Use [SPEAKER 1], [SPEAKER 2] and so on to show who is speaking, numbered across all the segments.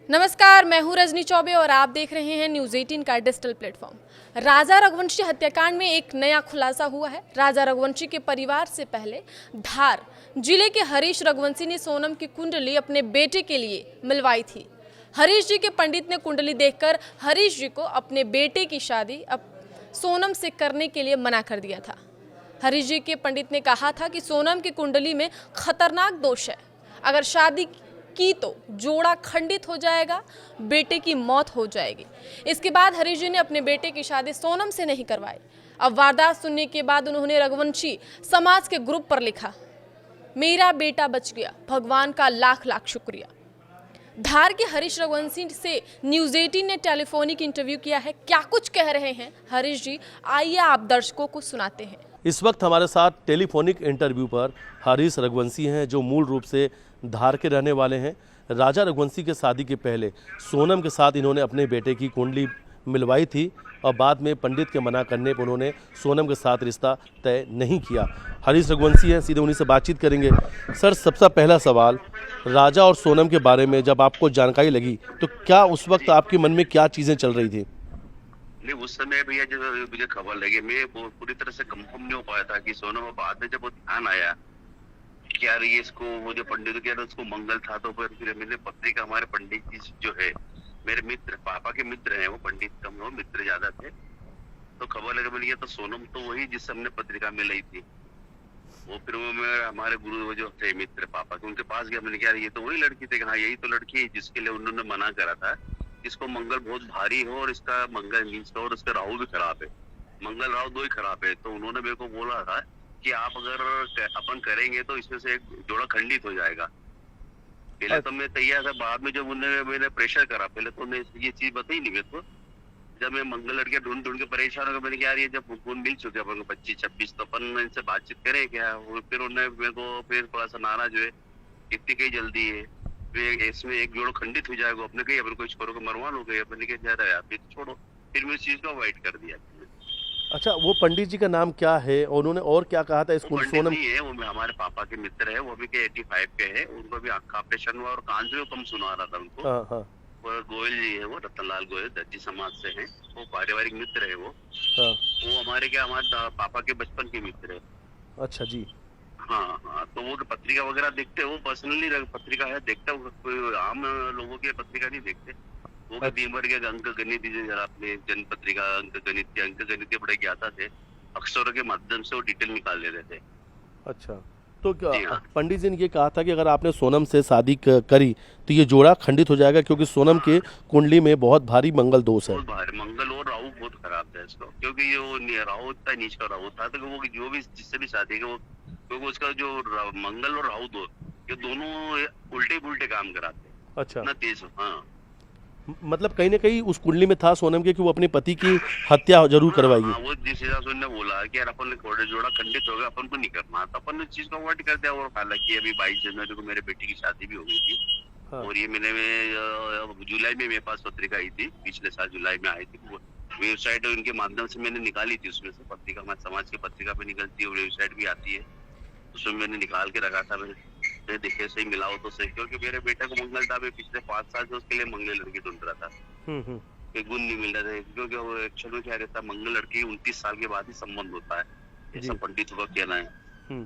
[SPEAKER 1] नमस्कार, मैं हूं रजनी चौबे और आप देख रहे हैं न्यूज़ 18 का डिजिटल प्लेटफॉर्म। राजा रघुवंशी हत्याकांड में एक नया खुलासा हुआ है। राजा रघुवंशी के परिवार से पहले धार जिले के हरीश रघुवंशी ने सोनम की कुंडली अपने बेटे के लिए मिलवाई थी। हरीश जी के पंडित ने कुंडली देखकर हरीश जी को अपने बेटे की शादी अब सोनम से करने के लिए मना कर दिया था। हरीश जी के पंडित ने कहा था कि सोनम की कुंडली में खतरनाक दोष है, अगर शादी की तो जोड़ा खंडित हो जाएगा, बेटे की मौत हो जाएगी। इसके बाद हरीश जी ने अपने बेटे की शादी सोनम से नहीं करवाई। अब वारदात सुनने के बाद उन्होंने रघुवंशी समाज के ग्रुप पर लिखा, मेरा बेटा बच गया, भगवान का लाख लाख शुक्रिया। धार के हरीश रघुवंशी से न्यूज़ 18 ने टेलीफोनिक इंटरव्यू किया है। क्या कुछ कह रहे हैं हरीश जी, आइए आप दर्शकों को सुनाते हैं।
[SPEAKER 2] इस वक्त हमारे साथ टेलीफोनिक इंटरव्यू पर हरीश रघुवंशी हैं, जो मूल रूप से धार के रहने वाले हैं। राजा रघुवंशी के शादी के पहले सोनम के साथ इन्होंने अपने बेटे की कुंडली मिलवाई थी और बाद में पंडित के मना करने पर उन्होंने सोनम के साथ रिश्ता तय नहीं किया। हरीश रघुवंशी हैं, सीधे उन्हीं से बातचीत करेंगे। सर, सबसे पहला सवाल, राजा और सोनम के बारे में जब आपको जानकारी लगी तो क्या उस वक्त आपके मन में क्या चीज़ें चल रही थी?
[SPEAKER 3] नहीं, उस समय भैया जब मुझे खबर लगी, मैं पूरी तरह से कंफर्म नहीं हो पाया था कि सोनम। बाद में जब वो ध्यान आया कि यार ये इसको, वो जो पंडित कह रहे उसको मंगल था, तो फिर मैंने पत्रिका, हमारे पंडित जी जो है मेरे मित्र, पापा के मित्र हैं, वो पंडित कम हो, मित्र ज्यादा थे, तो खबर लगा मैंने, तो सोनम तो वही जिससे हमने पत्रिका में ली थी। वो फिर वो मैं हमारे गुरु जो थे मित्र पापा के, उनके पास गया। मैंने कहा ये तो वही लड़की थी। हाँ, यही तो लड़की है जिसके लिए उन्होंने मना करा था, इसको मंगल बहुत भारी हो और इसका मंगल मीन्स का, और इसका राहु भी खराब है, मंगल राहु दो ही खराब है। तो उन्होंने मेरे को बोला था कि आप अगर अपन करेंगे तो इसमें से एक जोड़ा खंडित हो जाएगा। पहले तो मैं तैयार था, बाद में जब मैंने प्रेशर करा, पहले तो उन्हें ये चीज बताई नहीं मेरे को। जब मैं मंगल लड़के ढूंढ ढूंढ के परेशान हो गया, मैंने कहा यार ये जब फोन मिल चुके अपन को 25-26, तो अपन इनसे बातचीत करें क्या। फिर उन्होंने मेरे को फिर थोड़ा सा नाराज हुए, इतनी कहीं जल्दी है, इसमें एक जोड़ खंडित हो जाएगा, अपने कहीं अपन कुछ करोगे, मरवा लोगे, अपने क्या जा रहा है, फिर छोड़ो। फिर मैं इस चीज को अवॉइड कर दिया।
[SPEAKER 2] अच्छा, वो पंडित जी का नाम क्या है और उन्होंने और क्या कहा था? इसको
[SPEAKER 3] सोनम नहीं है, वो हमारे पापा के मित्र है, वो भी के 85 के है, उनको भी आँख का ऑपरेशन हुआ और कान से कम सुना रहा था उनको।
[SPEAKER 2] हाँ हाँ।
[SPEAKER 3] वो गोयल जी है, वो रतनलाल गोयल दर्जी समाज से हैं, वो पारिवारिक मित्र है वो।
[SPEAKER 2] हाँ।
[SPEAKER 3] वो हमारे पापा के बचपन के मित्र है।
[SPEAKER 2] अच्छा जी।
[SPEAKER 3] हाँ हाँ, तो वो पत्रिका वगैरह देखते हैं, वो पर्सनली पत्रिका है देखते हैं, कोई आम लोगों की पत्रिका नहीं देखते। वो दिन भर के अंक गणित दीजिए जरा, अपने जन पत्रिका अंक गणित के बड़े ज्ञाता थे, अक्षरों के माध्यम से वो डिटेल निकाल लेते थे।
[SPEAKER 2] अच्छा, तो
[SPEAKER 3] हाँ।
[SPEAKER 2] पंडित जी ने ये कहा था कि अगर आपने सोनम से शादी करी तो ये जोड़ा खंडित हो जाएगा, क्योंकि सोनम के कुंडली में बहुत भारी मंगल दोष है।
[SPEAKER 3] बहुत भारी मंगल और राहु बहुत खराब था इसको, क्योंकि ये वो राहु इतना नीच का राहु था, तो वो जो भी जिससे भी शादी के वो, क्योंकि उसका जो मंगल और राहु दो, ये दोनों उल्टे पुल्टे काम कराते।
[SPEAKER 2] अच्छा,
[SPEAKER 3] ना तेज। हाँ,
[SPEAKER 2] मतलब कहीं ना कहीं उस कुंडली में था सोनम के कि वो अपने पति की हत्या जरूर करवाएगी।
[SPEAKER 3] हाँ, वो जिस हिसाब से उन्होंने बोला कि यार अपन जोड़ा खंडित हो गया, अपन को नहीं करना, तो अपन ने चीज को अवॉइड कर दिया। और हालांकि अभी 22 जनवरी को मेरे बेटी की शादी भी हो गई थी। हाँ। और ये मैंने जुलाई में मेरे पास पत्रिका आई थी, पिछले साल जुलाई में आई थी। वेबसाइट उनके माध्यम से मैंने निकाली थी, उसमें से पत्रिका, हमारे समाज की पत्रिका पे निकलती है, वेबसाइट भी आती है, उसमें मैंने निकाल के रखा था। मैं देखे सही मिलाओ तो सही, क्योंकि मेरे बेटे को मंगल था, मैं पिछले 5 साल से उसके लिए मंगल लड़की ढूंढ रहा था। एक गुण नहीं मिल रहा था, क्योंकि वो एक्चुअली क्या रहता है, मंगल लड़की 29 साल के बाद ही संबंध होता है, ऐसा पंडितों का कहना है।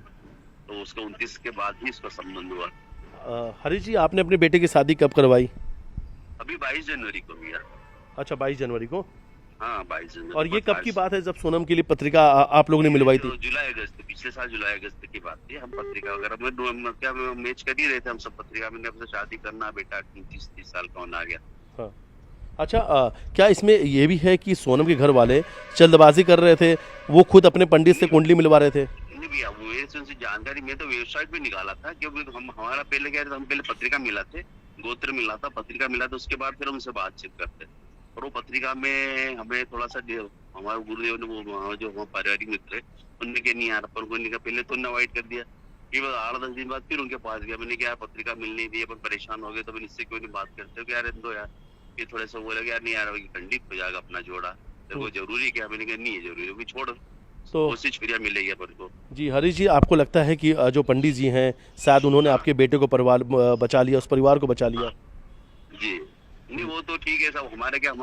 [SPEAKER 3] तो उसका 29 के बाद ही इसका संबंध हुआ।
[SPEAKER 2] हरीश जी, आपने अपने बेटे की शादी कब करवाई?
[SPEAKER 3] अभी 22 जनवरी को भैया।
[SPEAKER 2] अच्छा, 22 जनवरी को।
[SPEAKER 3] हाँ, 22 जनवरी।
[SPEAKER 2] और ये कब की बात है जब सोनम के लिए पत्रिका आप लोगों ने मिलवाई थी?
[SPEAKER 3] जुलाई अगस्त, पिछले साल जुलाई अगस्त की बात थी। हम पत्रिका वगैरह में क्या मैच कर ही रहे थे हम सब पत्रिका में, अपने शादी करना, बेटा 29-30 साल का होना आ गया।
[SPEAKER 2] हाँ। अच्छा, क्या इसमें ये भी है कि सोनम के घर वाले जल्दबाजी कर रहे थे, वो खुद अपने पंडित से कुंडली मिलवा रहे थे?
[SPEAKER 3] नहीं भैया, वो जानकारी मैं तो वेबसाइट पे निकाला था, क्योंकि हमारा पहले क्या था, हम पहले पत्रिका मिला थे, गोत्र मिला था, पत्रिका मिला था, उसके बाद फिर हमसे बातचीत करते। और वो पत्रिका में हमें थोड़ा सा हमारे गुरुदेव ने, वो जो हमारे पारिवारिक मित्र है, उनने कहा नहीं यार अपन को नहीं, पहले तो उन्हें अवॉइड कर दिया। ये 8-10 दिन बाद फिर उनके पास गया, मैंने क्या पत्रिका मिल नहीं दी, अपन परेशान हो गए, तो इससे क्यों नहीं बात करते हो कि यार दो यार। ये थोड़ा सा बोला यार नहीं यार, खंडित हो जाएगा अपना जोड़ा, तेरे को जरूरी क्या? मैंने कहा नहीं है जरूरी, अभी छोड़,
[SPEAKER 2] तो
[SPEAKER 3] कोशिश करिए मिलेगी अपन को।
[SPEAKER 2] जी हरीश जी, आपको लगता है कि जो पंडित जी हैं शायद उन्होंने आपके बेटे को परिवार बचा लिया, उस परिवार को बचा लिया?
[SPEAKER 3] जी नहीं वो तो ठीक है सब हमारे क्या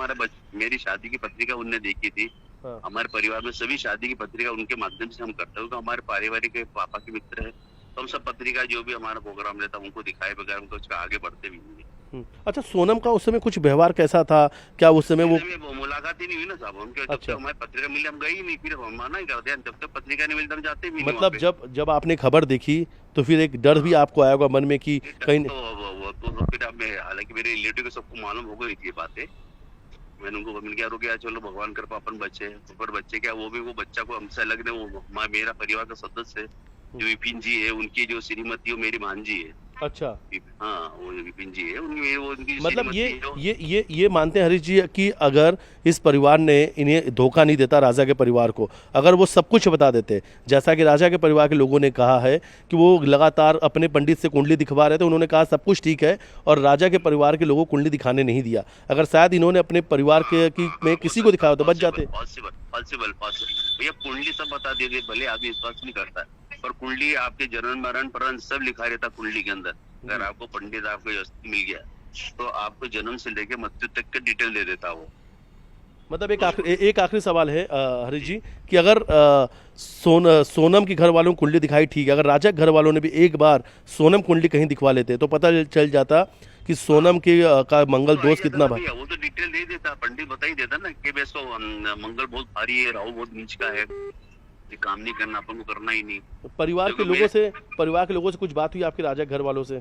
[SPEAKER 3] मेरी शादी की पत्रिका उनने देखी थी।
[SPEAKER 2] हाँ।
[SPEAKER 3] हमारे परिवार में सभी शादी की पत्रिका उनके माध्यम से हम करते हैं, तो हमारे पारिवारिक पापा के मित्र है, तो हम सब पत्रिका जो भी हमारा प्रोग्राम रहता है उनको दिखाए बगैर हम कुछ आगे बढ़ते भी नहीं है।
[SPEAKER 2] अच्छा, सोनम का उस समय कुछ व्यवहार कैसा था? क्या उस समय वो
[SPEAKER 3] मुलाकात ही नहीं हुई ना साहब हमके, जब
[SPEAKER 2] अच्छा।
[SPEAKER 3] तक हमारी पत्रिका मिली हम गए ही नहीं, फिर हम मना ही कर दिया, जब तक पत्रिका नहीं मिलती हम जाते भी नहीं।
[SPEAKER 2] मतलब जब आपने खबर देखी तो फिर एक डर भी आपको आया होगा मन में कि कहीं
[SPEAKER 3] तो फिर अब हालांकि मेरे रिलेटिव को सबको मालूम हो गई थी ये बातें, मैंने उनको मिल गया रुक चलो भगवान कृपा अपन बच्चे, पर बच्चे क्या वो भी वो बच्चा को हमसे अलग नहीं, वो मेरा परिवार का सदस्य है, जो विपिन जी है उनकी जो श्रीमती वो मेरी भांजी है।
[SPEAKER 2] अच्छा,
[SPEAKER 3] हाँ वो विपिन जी है उनकी
[SPEAKER 2] मतलब
[SPEAKER 3] श्रीमती
[SPEAKER 2] ये मानते हैं हरीश जी कि अगर इस परिवार ने इन्हें धोखा नहीं देता, राजा के परिवार को अगर वो सब कुछ बता देते, जैसा कि राजा के परिवार के लोगों ने कहा है कि वो लगातार अपने पंडित से कुंडली दिखवा रहे थे, उन्होंने कहा सब कुछ ठीक है और राजा के परिवार के लोगों को कुंडली दिखाने नहीं दिया, अगर शायद इन्होंने अपने परिवार के में किसी को दिखाया तो बच जाते।
[SPEAKER 3] पॉसिबल भैया कुंडली सब बता देते, भले आदमी विश्वास नहीं करता है, पर कुंडली आपके जन्म मरण परण सब लिखा रहता कुंडली के अंदर। अगर आपको पंडित आपको मिल गया तो आपको जन्म से लेके मृत्यु तक के डिटेल दे देता वो।
[SPEAKER 2] मतलब एक आखिरी सवाल है हरीश जी कि अगर सोनम के घर वालों को कुंडली दिखाई ठीक है, अगर राजा के घर वालों ने भी एक बार सोनम कुंडली कहीं दिखवा लेते तो पता चल जाता कि सोनम के का मंगल दोष कितना भारी।
[SPEAKER 3] वो तो डिटेल दे देता, पंडित बता ही देता ना कि बेसो मंगल बहुत भारी है, राहु बहुत नीच का है, ये काम नहीं करना, अपन को करना ही नहीं।
[SPEAKER 2] परिवार के लोगों से कुछ बात हुई आपके राजा घर वालों से?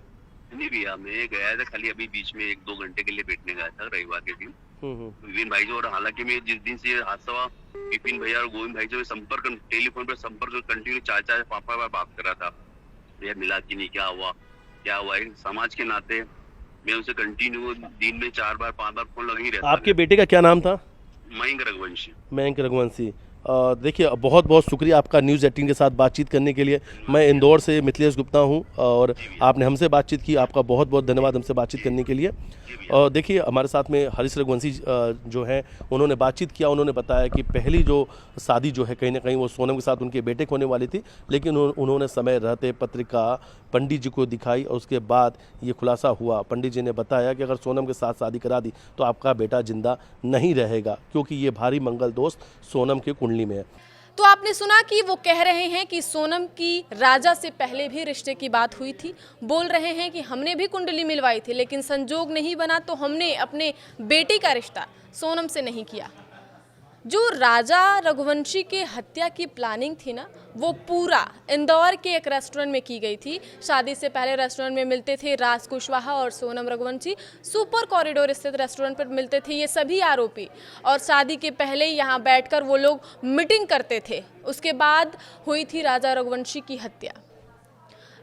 [SPEAKER 3] नहीं भैया मैं गया था खाली अभी बीच में 1-2 घंटे के लिए बैठने गया था रविवार के दिन विपिन भाई जो, और हालांकि मैं जिस दिन से हादसा हुआ विपिन भैया और गोविंद भाई जो संपर्क टेलीफोन पर संपर्क कंटिन्यू 4-4 5 बार बात कर रहा था, भैया मिला कि नहीं, क्या हुआ समाज के नाते मैं उनसे कंटिन्यू दिन में 4 बार 5 बार फोन लगा ही रहता।
[SPEAKER 2] आपके बेटे का क्या नाम था?
[SPEAKER 3] मयंक
[SPEAKER 2] रघुवंशी। देखिए बहुत बहुत शुक्रिया आपका न्यूज़ 18 के साथ बातचीत करने के लिए। मैं इंदौर से मिथिलेश गुप्ता हूं और आपने हमसे बातचीत की, आपका बहुत बहुत धन्यवाद हमसे बातचीत करने के लिए। और देखिए हमारे साथ में हरीश रघुवंशी जो हैं उन्होंने बातचीत किया, उन्होंने बताया कि पहली जो शादी जो है कहीं ना कहीं वो सोनम के साथ उनके बेटे को होने वाली थी, लेकिन उन्होंने समय रहते पत्रिका पंडित जी को दिखाई और उसके बाद ये खुलासा हुआ। पंडित जी ने बताया कि अगर सोनम के साथ शादी करा दी तो आपका बेटा जिंदा नहीं रहेगा, क्योंकि ये भारी मंगल दोष सोनम के कुंडली में है।
[SPEAKER 1] तो आपने सुना कि वो कह रहे हैं कि सोनम की राजा से पहले भी रिश्ते की बात हुई थी, बोल रहे हैं कि हमने भी कुंडली मिलवाई थी लेकिन संजोग नहीं बना तो हमने अपने बेटे का रिश्ता सोनम से नहीं किया। जो राजा रघुवंशी के हत्या की प्लानिंग थी ना, वो पूरा इंदौर के एक रेस्टोरेंट में की गई थी। शादी से पहले रेस्टोरेंट में मिलते थे राज कुशवाहा और सोनम रघुवंशी, सुपर कॉरिडोर स्थित रेस्टोरेंट पर मिलते थे ये सभी आरोपी, और शादी के पहले यहाँ बैठकर वो लोग मीटिंग करते थे। उसके बाद हुई थी राजा रघुवंशी की हत्या।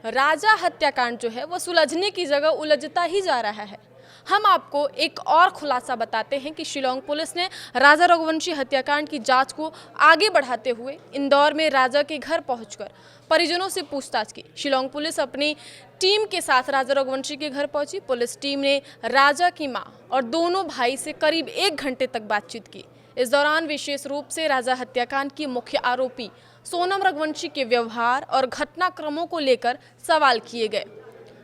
[SPEAKER 1] राजा हत्याकांड जो है वो सुलझने की जगह उलझता ही जा रहा है। हम आपको एक और खुलासा बताते हैं कि शिलांग पुलिस ने राजा रघुवंशी हत्याकांड की जांच को आगे बढ़ाते हुए इंदौर में राजा के घर पहुंचकर परिजनों से पूछताछ की। शिलांग पुलिस अपनी टीम के साथ राजा रघुवंशी के घर पहुंची। पुलिस टीम ने राजा की मां और दोनों भाई से करीब 1 घंटे तक बातचीत की। इस दौरान विशेष रूप से राजा हत्याकांड की मुख्य आरोपी सोनम रघुवंशी के व्यवहार और घटनाक्रमों को लेकर सवाल किए गए।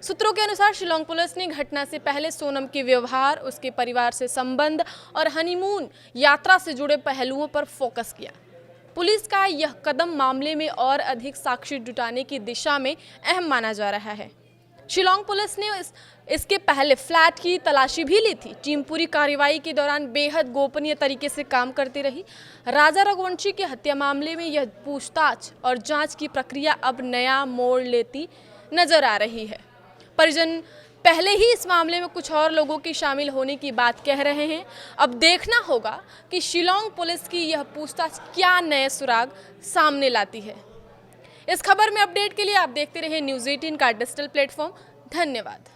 [SPEAKER 1] सूत्रों के अनुसार शिलांग पुलिस ने घटना से पहले सोनम के व्यवहार, उसके परिवार से संबंध और हनीमून यात्रा से जुड़े पहलुओं पर फोकस किया। पुलिस का यह कदम मामले में और अधिक साक्ष्य जुटाने की दिशा में अहम माना जा रहा है। शिलांग पुलिस ने इसके पहले फ्लैट की तलाशी भी ली थी। टीम पूरी कार्रवाई के दौरान बेहद गोपनीय तरीके से काम करती रही। राजा रघुवंशी के हत्या मामले में यह पूछताछ और जांच की प्रक्रिया अब नया मोड़ लेती नजर आ रही है। परिजन पहले ही इस मामले में कुछ और लोगों के शामिल होने की बात कह रहे हैं। अब देखना होगा कि शिलांग पुलिस की यह पूछताछ क्या नए सुराग सामने लाती है। इस खबर में अपडेट के लिए आप देखते रहिए न्यूज़ 18 का डिजिटल प्लेटफॉर्म। धन्यवाद।